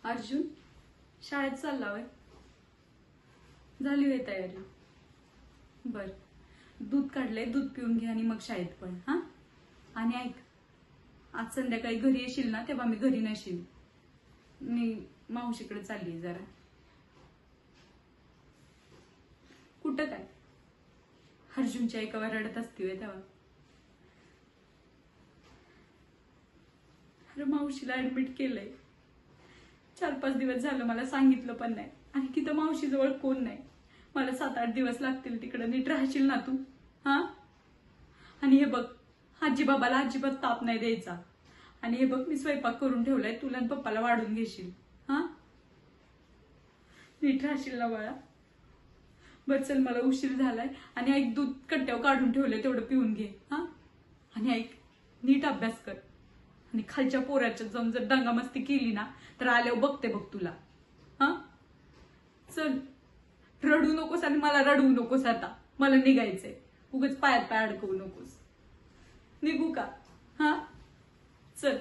अर्जुन शाळेत चालला होय? झाली होय तयारी? बर, दूध काढलंय, दूध पिऊन घे आणि मग शाळेत पळ. हा, आणि ऐक, आज संध्याकाळी घरी येशील ना तेव्हा मी घरी नशील. मी मावशीकडे चालली जरा. कुठं काय? अर्जुनच्या एकावर रडत असते तेव्हा. अरे मावशीला ऍडमिट केलंय. 4-5 दिवस झालं, मला सांगितलं पण नाही. आणि तिथं मावशी जवळ कोण नाही. मला 7-8 दिवस लागतील तिकडे. नीट राहशील ना तू? हा, आणि हे बघ, आजी बाबाला अजिबात ताप नाही द्यायचा. आणि हे बघ, मी स्वयंपाक करून ठेवलाय, तुला आणि पप्पाला वाढून घेशील. हा, नीट राहशील ना बाळा? बर चल, मला उशीर झालाय. आणि ऐक, दूध कट्ट्यावर काढून ठेवलंय, तेवढं पिऊन घे. हा, आणि ऐक, नीट अभ्यास कर. आणि खालच्या पोराच्या जाऊन जर दंगामस्ती केली ना तर आल्यावर बघते बघ तुला. हा, चल, रडू नकोस आणि मला रडवू नकोस. आता मला निघायचंय. उगाच पायात पाय अडकवू नकोस. निघू का? हा, चल.